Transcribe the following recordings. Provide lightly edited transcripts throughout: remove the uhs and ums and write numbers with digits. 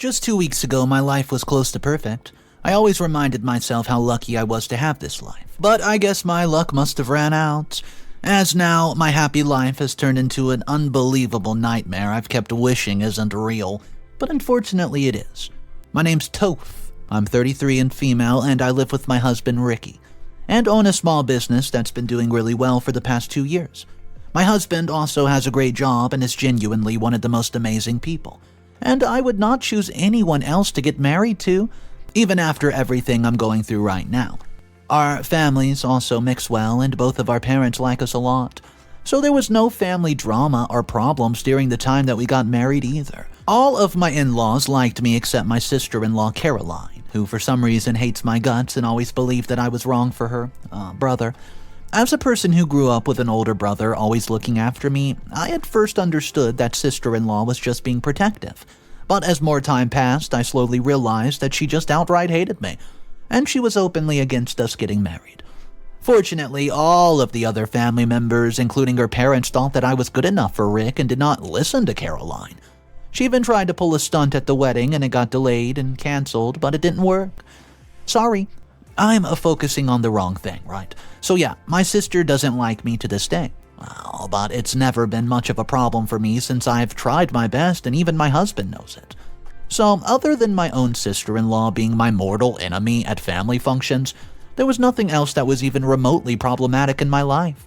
Just 2 weeks ago, my life was close to perfect. I always reminded myself how lucky I was to have this life. But I guess my luck must have ran out, as now my happy life has turned into an unbelievable nightmare I've kept wishing isn't real. But unfortunately it is. My name's Toph. I'm 33 and female, and I live with my husband Ricky, and own a small business that's been doing really well for the past 2 years. My husband also has a great job and is genuinely one of the most amazing people. And I would not choose anyone else to get married to, even after everything I'm going through right now. Our families also mix well, and both of our parents like us a lot. So there was no family drama or problems during the time that we got married either. All of my in-laws liked me except my sister-in-law Caroline, who for some reason hates my guts and always believed that I was wrong for her brother. As a person who grew up with an older brother always looking after me, I at first understood that sister-in-law was just being protective. But as more time passed, I slowly realized that she just outright hated me, and she was openly against us getting married. Fortunately, all of the other family members, including her parents, thought that I was good enough for Rick and did not listen to Caroline. She even tried to pull a stunt at the wedding, and it got delayed and canceled, but it didn't work. Sorry. I'm focusing on the wrong thing, right? So yeah, my sister doesn't like me to this day. Well, but it's never been much of a problem for me since I've tried my best, and even my husband knows it. So, other than my own sister-in-law being my mortal enemy at family functions, there was nothing else that was even remotely problematic in my life.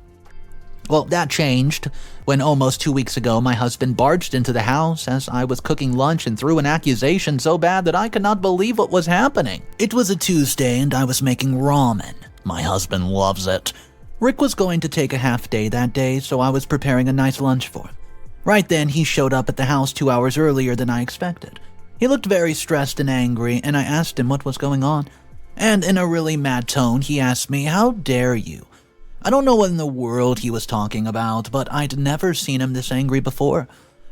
Well, that changed when almost 2 weeks ago my husband barged into the house as I was cooking lunch and threw an accusation so bad that I could not believe what was happening. It was a Tuesday and I was making ramen. My husband loves it. Rick was going to take a half day that day, so I was preparing a nice lunch for him. Right then, he showed up at the house 2 hours earlier than I expected. He looked very stressed and angry, and I asked him what was going on. And in a really mad tone, he asked me, "How dare you?" I don't know what in the world he was talking about, but I'd never seen him this angry before.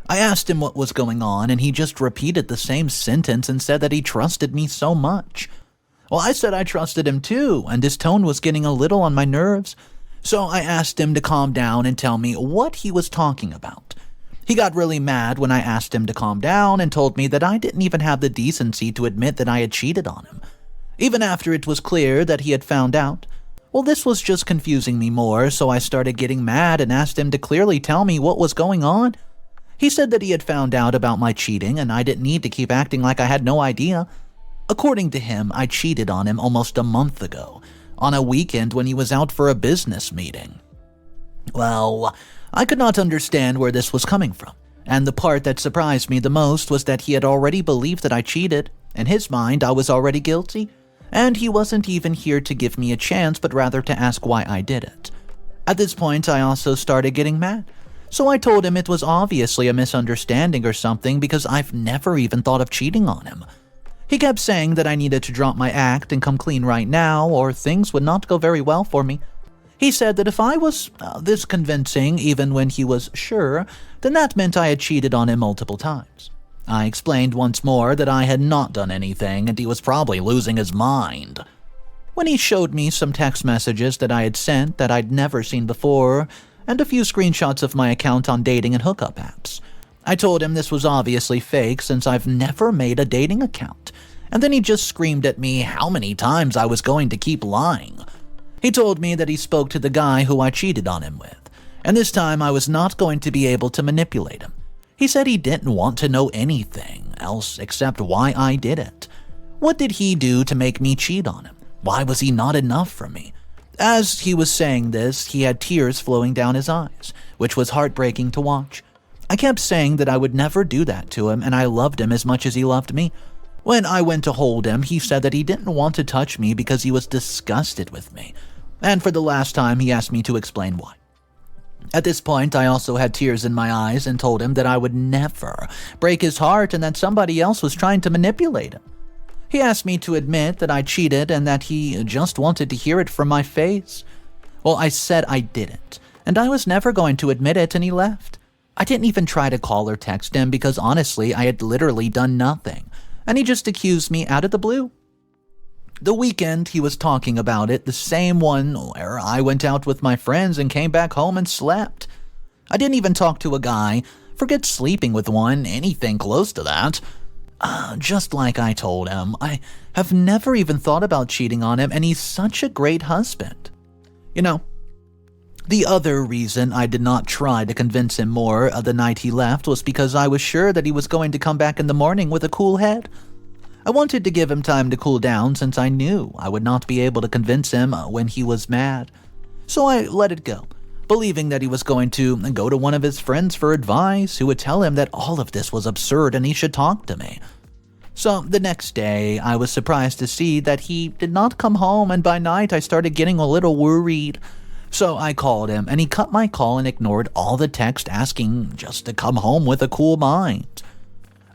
I asked him what was going on, and he just repeated the same sentence and said that he trusted me so much. Well, I said I trusted him too, and his tone was getting a little on my nerves. So I asked him to calm down and tell me what he was talking about. He got really mad when I asked him to calm down and told me that I didn't even have the decency to admit that I had cheated on him, even after it was clear that he had found out. Well, this was just confusing me more, so I started getting mad and asked him to clearly tell me what was going on. He said that he had found out about my cheating and I didn't need to keep acting like I had no idea. According to him, I cheated on him almost a month ago, on a weekend when he was out for a business meeting. Well, I could not understand where this was coming from, and the part that surprised me the most was that he had already believed that I cheated. In his mind, I was already guilty, and he wasn't even here to give me a chance, but rather to ask why I did it. At this point, I also started getting mad, so I told him it was obviously a misunderstanding or something because I've never even thought of cheating on him. He kept saying that I needed to drop my act and come clean right now, or things would not go very well for me. He said that if I was this convincing, even when he was sure, then that meant I had cheated on him multiple times. I explained once more that I had not done anything, and he was probably losing his mind. When he showed me some text messages that I had sent that I'd never seen before, and a few screenshots of my account on dating and hookup apps, I told him this was obviously fake since I've never made a dating account. And then he just screamed at me how many times I was going to keep lying. He told me that he spoke to the guy who I cheated on him with, and this time I was not going to be able to manipulate him. He said he didn't want to know anything else except why I did it. What did he do to make me cheat on him? Why was he not enough for me? As he was saying this, he had tears flowing down his eyes, which was heartbreaking to watch. I kept saying that I would never do that to him, and I loved him as much as he loved me. When I went to hold him, he said that he didn't want to touch me because he was disgusted with me, and for the last time he asked me to explain why. At this point, I also had tears in my eyes and told him that I would never break his heart and that somebody else was trying to manipulate him. He asked me to admit that I cheated and that he just wanted to hear it from my face. Well, I said I didn't, and I was never going to admit it, and he left. I didn't even try to call or text him because honestly, I had literally done nothing, and he just accused me out of the blue. The weekend he was talking about it, the same one where I went out with my friends and came back home and slept. I didn't even talk to a guy, forget sleeping with one, anything close to that. Just like I told him, I have never even thought about cheating on him, and he's such a great husband. You know, the other reason I did not try to convince him more the night he left was because I was sure that he was going to come back in the morning with a cool head. I wanted to give him time to cool down since I knew I would not be able to convince him when he was mad. So I let it go, believing that he was going to go to one of his friends for advice who would tell him that all of this was absurd and he should talk to me. So the next day, I was surprised to see that he did not come home, and by night I started getting a little worried. So I called him, and he cut my call and ignored all the text asking just to come home with a cool mind.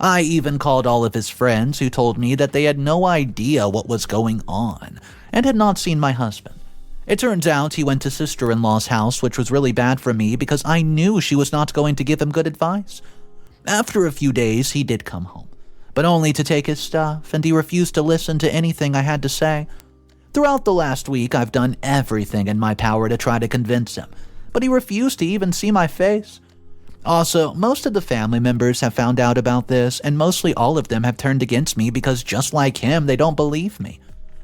I even called all of his friends who told me that they had no idea what was going on and had not seen my husband. It turns out he went to sister-in-law's house, which was really bad for me because I knew she was not going to give him good advice. After a few days, he did come home, but only to take his stuff, and he refused to listen to anything I had to say. Throughout the last week, I've done everything in my power to try to convince him, but he refused to even see my face. Also, most of the family members have found out about this, and mostly all of them have turned against me because just like him, they don't believe me.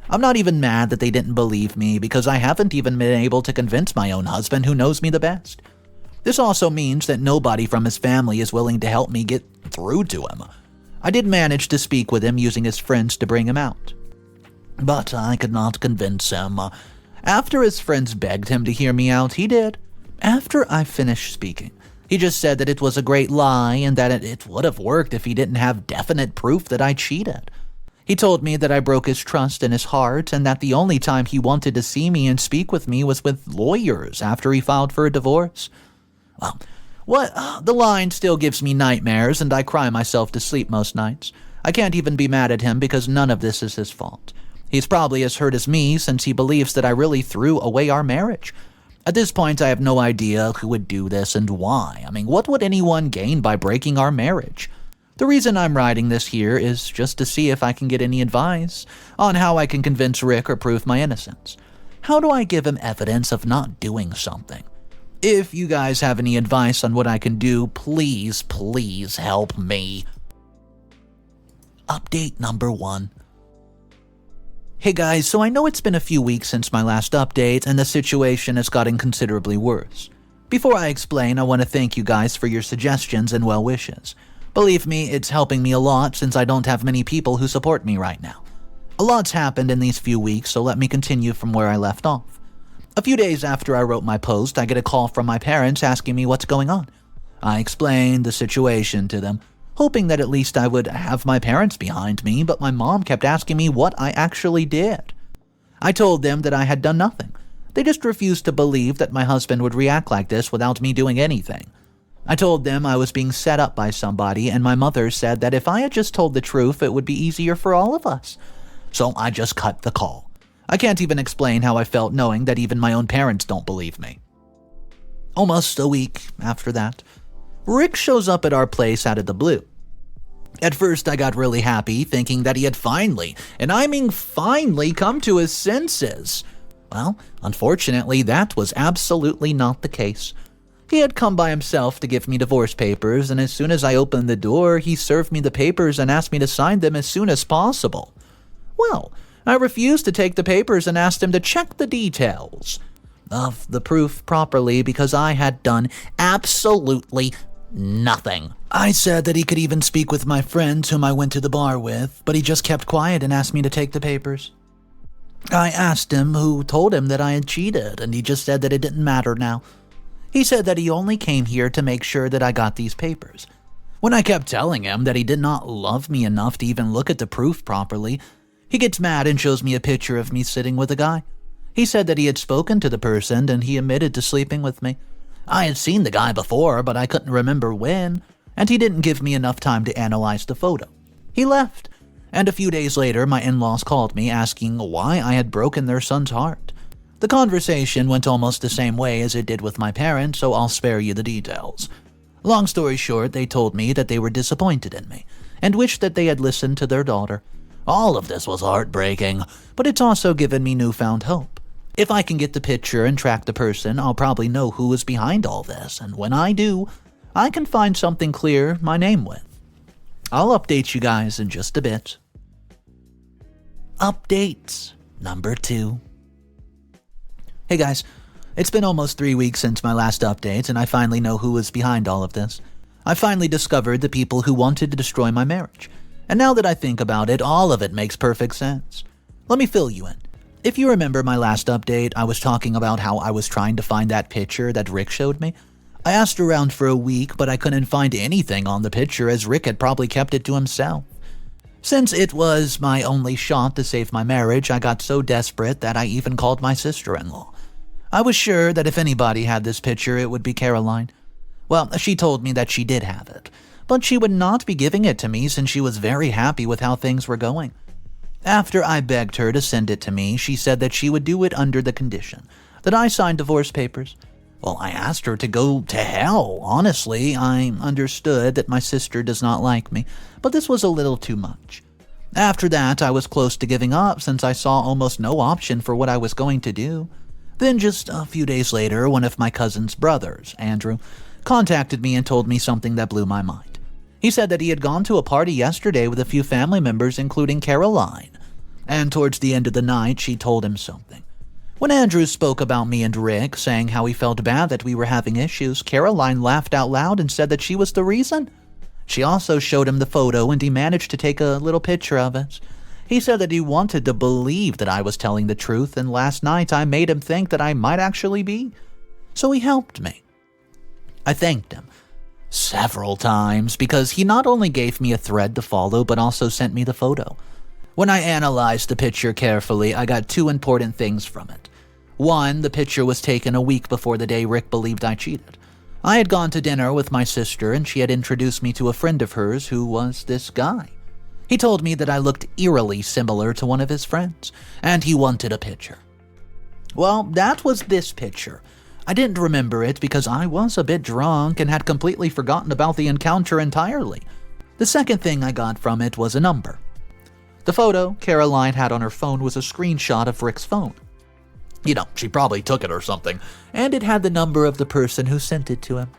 I'm not even mad that they didn't believe me because I haven't even been able to convince my own husband who knows me the best. This also means that nobody from his family is willing to help me get through to him. I did manage to speak with him using his friends to bring him out, but I could not convince him. After his friends begged him to hear me out, he did. After I finished speaking, he just said that it was a great lie and that it would have worked if he didn't have definite proof that I cheated. He told me that I broke his trust in his heart and that the only time he wanted to see me and speak with me was with lawyers after he filed for a divorce. Well, the line still gives me nightmares and I cry myself to sleep most nights. I can't even be mad at him because none of this is his fault. He's probably as hurt as me since he believes that I really threw away our marriage. At this point, I have no idea who would do this and why. I mean, what would anyone gain by breaking our marriage? The reason I'm writing this here is just to see if I can get any advice on how I can convince Rick or prove my innocence. How do I give him evidence of not doing something? If you guys have any advice on what I can do, please help me. Update number 1. Hey guys, so I know it's been a few weeks since my last update and the situation has gotten considerably worse. Before I explain, I want to thank you guys for your suggestions and well wishes. Believe me, it's helping me a lot since I don't have many people who support me right now. A lot's happened in these few weeks, so let me continue from where I left off. A few days after I wrote my post, I get a call from my parents asking me what's going on. I explained the situation to them, hoping that at least I would have my parents behind me, but my mom kept asking me what I actually did. I told them that I had done nothing. They just refused to believe that my husband would react like this without me doing anything. I told them I was being set up by somebody, and my mother said that if I had just told the truth, it would be easier for all of us. So I just cut the call. I can't even explain how I felt knowing that even my own parents don't believe me. Almost a week after that, Rick shows up at our place out of the blue. At first, I got really happy, thinking that he had finally, and I mean finally, come to his senses. Well, unfortunately, that was absolutely not the case. He had come by himself to give me divorce papers, and as soon as I opened the door, he served me the papers and asked me to sign them as soon as possible. Well, I refused to take the papers and asked him to check the details of the proof properly because I had done absolutely nothing. I said that he could even speak with my friends whom I went to the bar with, but he just kept quiet and asked me to take the papers. I asked him who told him that I had cheated, and he just said that it didn't matter now. He said that he only came here to make sure that I got these papers. When I kept telling him that he did not love me enough to even look at the proof properly, he gets mad and shows me a picture of me sitting with a guy. He said that he had spoken to the person and he admitted to sleeping with me. I had seen the guy before, but I couldn't remember when, and he didn't give me enough time to analyze the photo. He left, and a few days later my in-laws called me asking why I had broken their son's heart. The conversation went almost the same way as it did with my parents, so I'll spare you the details. Long story short, they told me that they were disappointed in me and wished that they had listened to their daughter. All of this was heartbreaking, but it's also given me newfound hope. If I can get the picture and track the person, I'll probably know who is behind all this, and when I do, I can find something clear my name with. I'll update you guys in just a bit. Updates number 2. Hey guys, it's been almost 3 weeks since my last update, and I finally know who was behind all of this. I finally discovered the people who wanted to destroy my marriage. And now that I think about it, all of it makes perfect sense. Let me fill you in. If you remember my last update, I was talking about how I was trying to find that picture that Rick showed me. I asked around for a week, but I couldn't find anything on the picture as Rick had probably kept it to himself. Since it was my only shot to save my marriage, I got so desperate that I even called my sister-in-law. I was sure that if anybody had this picture, it would be Caroline. Well, she told me that she did have it, but she would not be giving it to me since she was very happy with how things were going. After I begged her to send it to me, she said that she would do it under the condition that I signed divorce papers. Well, I asked her to go to hell. Honestly, I understood that my sister does not like me, but this was a little too much. After that, I was close to giving up since I saw almost no option for what I was going to do. Then just a few days later, one of my cousin's brothers, Andrew, contacted me and told me something that blew my mind. He said that he had gone to a party yesterday with a few family members, including Caroline. And towards the end of the night, she told him something. When Andrew spoke about me and Rick, saying how he felt bad that we were having issues, Caroline laughed out loud and said that she was the reason. She also showed him the photo, and he managed to take a little picture of it. He said that he wanted to believe that I was telling the truth, and last night I made him think that I might actually be. So he helped me. I thanked him several times because he not only gave me a thread to follow, but also sent me the photo. When I analyzed the picture carefully, I got 2 important things from it. 1, the picture was taken a week before the day Rick believed I cheated. I had gone to dinner with my sister, and she had introduced me to a friend of hers who was this guy. He told me that I looked eerily similar to one of his friends, and he wanted a picture. Well, that was this picture. I didn't remember it because I was a bit drunk and had completely forgotten about the encounter entirely. The second thing I got from it was a number. The photo Caroline had on her phone was a screenshot of Rick's phone. You know, she probably took it or something, and it had the number of the person who sent it to him.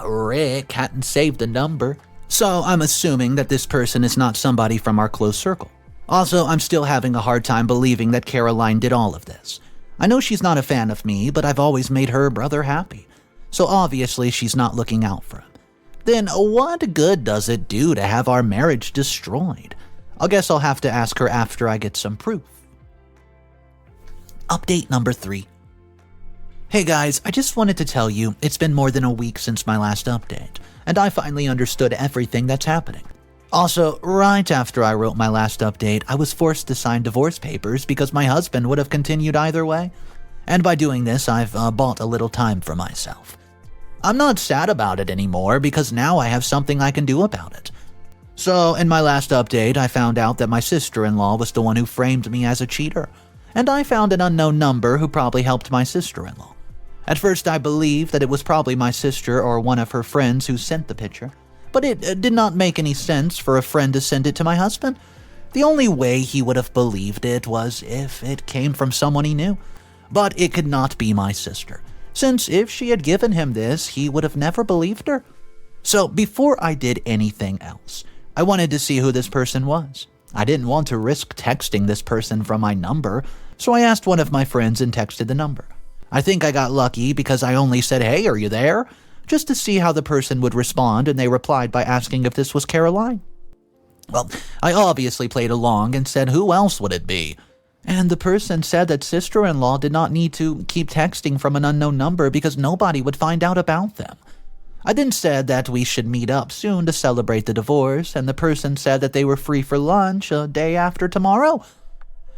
Rick hadn't saved the number, so I'm assuming that this person is not somebody from our close circle. Also, I'm still having a hard time believing that Caroline did all of this. I know she's not a fan of me, but I've always made her brother happy. So obviously she's not looking out for him. Then what good does it do to have our marriage destroyed? I guess I'll have to ask her after I get some proof. Update number 3. Hey guys, I just wanted to tell you it's been more than a week since my last update, and I finally understood everything that's happening. Also, right after I wrote my last update, I was forced to sign divorce papers because my husband would have continued either way. And by doing this, I've bought a little time for myself. I'm not sad about it anymore because now I have something I can do about it. So, in my last update, I found out that my sister-in-law was the one who framed me as a cheater. And I found an unknown number who probably helped my sister-in-law. At first, I believed that it was probably my sister or one of her friends who sent the picture. But it did not make any sense for a friend to send it to my husband. The only way he would have believed it was if it came from someone he knew. But it could not be my sister, since if she had given him this, he would have never believed her. So before I did anything else, I wanted to see who this person was. I didn't want to risk texting this person from my number, so I asked one of my friends and texted the number. I think I got lucky because I only said, "Hey, are you there?" just to see how the person would respond, and they replied by asking if this was Caroline. Well, I obviously played along and said, who else would it be? And the person said that sister-in-law did not need to keep texting from an unknown number because nobody would find out about them. I then said that we should meet up soon to celebrate the divorce, and the person said that they were free for lunch a day after tomorrow.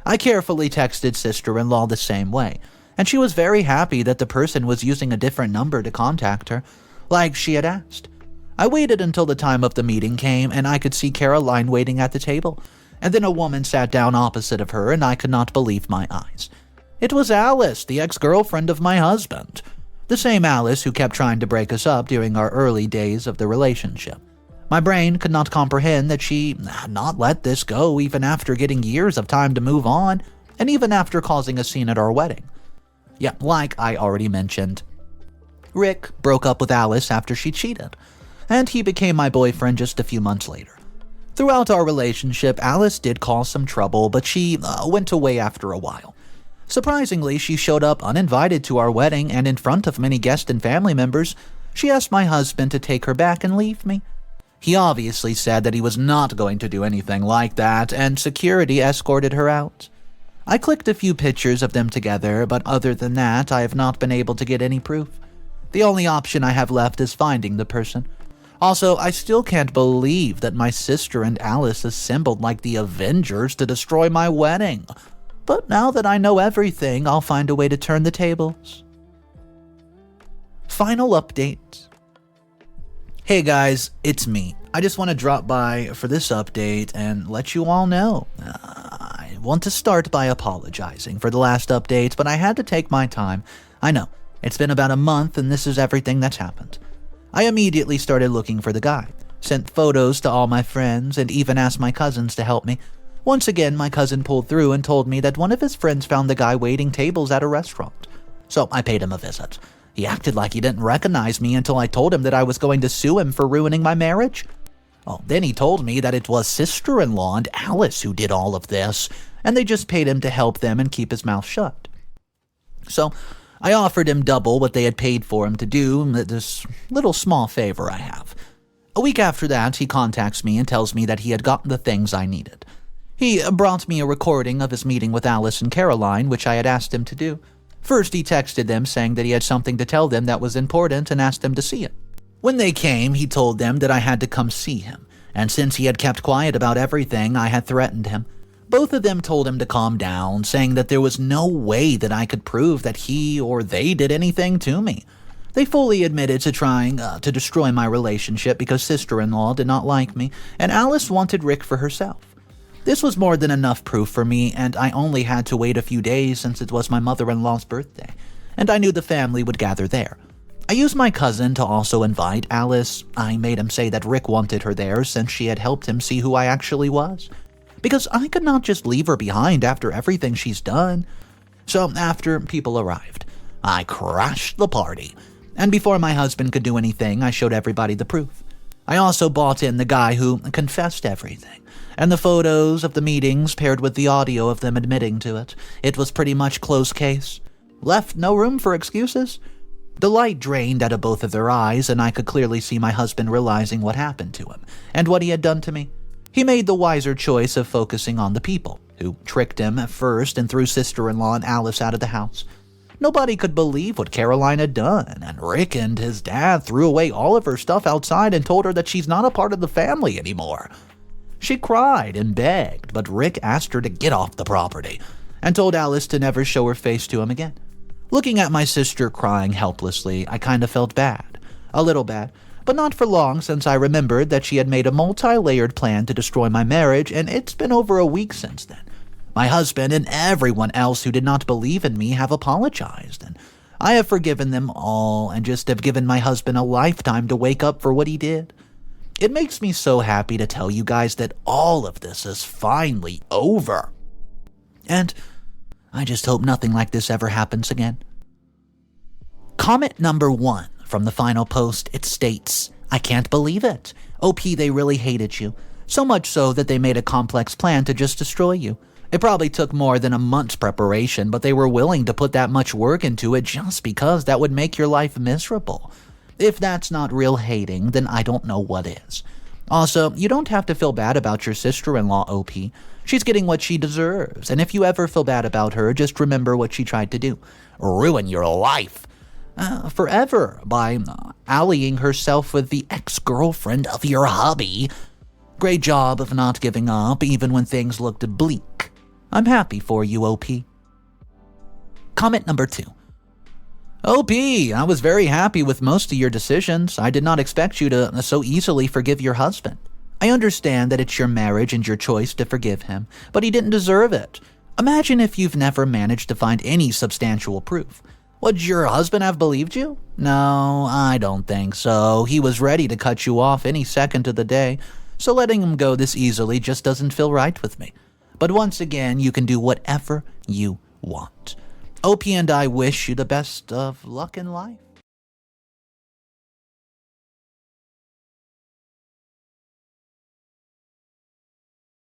I carefully texted sister-in-law the same way, and she was very happy that the person was using a different number to contact her, like she had asked. I waited until the time of the meeting came, and I could see Caroline waiting at the table, and then a woman sat down opposite of her, and I could not believe my eyes. It was Alice, the ex-girlfriend of my husband. The same Alice who kept trying to break us up during our early days of the relationship. My brain could not comprehend that she had not let this go even after getting years of time to move on, and even after causing a scene at our wedding. Yeah, like I already mentioned, Rick broke up with Alice after she cheated, and he became my boyfriend just a few months later. Throughout our relationship, Alice did cause some trouble, but she went away after a while. Surprisingly, she showed up uninvited to our wedding, and in front of many guests and family members, she asked my husband to take her back and leave me. He obviously said that he was not going to do anything like that, and security escorted her out. I clicked a few pictures of them together, but other than that, I have not been able to get any proof. The only option I have left is finding the person. Also, I still can't believe that my sister and Alice assembled like the Avengers to destroy my wedding. But now that I know everything, I'll find a way to turn the tables. Final update. Hey guys, it's me. I just want to drop by for this update and let you all know. I want to start by apologizing for the last update, but I had to take my time. I know, it's been about a month and this is everything that's happened. I immediately started looking for the guy, sent photos to all my friends, and even asked my cousins to help me. Once again, my cousin pulled through and told me that one of his friends found the guy waiting tables at a restaurant. So I paid him a visit. He acted like he didn't recognize me until I told him that I was going to sue him for ruining my marriage. Oh, then he told me that it was sister-in-law and Alice who did all of this, and they just paid him to help them and keep his mouth shut. So I offered him double what they had paid for him to do this little small favor I have. A week after that, he contacts me and tells me that he had gotten the things I needed. He brought me a recording of his meeting with Alice and Caroline, which I had asked him to do. First, he texted them saying that he had something to tell them that was important and asked them to see it. When they came, he told them that I had to come see him, and since he had kept quiet about everything, I had threatened him. Both of them told him to calm down, saying that there was no way that I could prove that he or they did anything to me. They fully admitted to trying to destroy my relationship because sister-in-law did not like me, and Alice wanted Rick for herself. This was more than enough proof for me, and I only had to wait a few days since it was my mother-in-law's birthday, and I knew the family would gather there. I used my cousin to also invite Alice. I made him say that Rick wanted her there since she had helped him see who I actually was, because I could not just leave her behind after everything she's done. So after people arrived, I crashed the party, and before my husband could do anything, I showed everybody the proof. I also bought in the guy who confessed everything, and the photos of the meetings paired with the audio of them admitting to it. It was pretty much closed case. Left no room for excuses. The light drained out of both of their eyes, and I could clearly see my husband realizing what happened to him and what he had done to me. He made the wiser choice of focusing on the people who tricked him at first and threw sister-in-law and Alice out of the house. Nobody could believe what Caroline had done, and Rick and his dad threw away all of her stuff outside and told her that she's not a part of the family anymore. She cried and begged, but Rick asked her to get off the property and told Alice to never show her face to him again. Looking at my sister crying helplessly, I kind of felt bad. A little bad, but not for long, since I remembered that she had made a multi-layered plan to destroy my marriage, and it's been over a week since then. My husband and everyone else who did not believe in me have apologized, and I have forgiven them all and just have given my husband a lifetime to wake up for what he did. It makes me so happy to tell you guys that all of this is finally over. And I just hope nothing like this ever happens again. Comment number 1 from the final post, it states, "I can't believe it. OP, they really hated you. So much so that they made a complex plan to just destroy you. It probably took more than a month's preparation, but they were willing to put that much work into it just because that would make your life miserable. If that's not real hating, then I don't know what is. Also, you don't have to feel bad about your sister-in-law, OP. She's getting what she deserves, and if you ever feel bad about her, just remember what she tried to do. Ruin your life. Forever by allying herself with the ex-girlfriend of your hubby. Great job of not giving up even when things looked bleak. I'm happy for you, OP." Comment number 2. "OP, I was very happy with most of your decisions. I did not expect you to so easily forgive your husband. I understand that it's your marriage and your choice to forgive him, but he didn't deserve it. Imagine if you've never managed to find any substantial proof. Would your husband have believed you? No, I don't think so. He was ready to cut you off any second of the day, so letting him go this easily just doesn't feel right with me. But once again, you can do whatever you want. OP and I wish you the best of luck in life."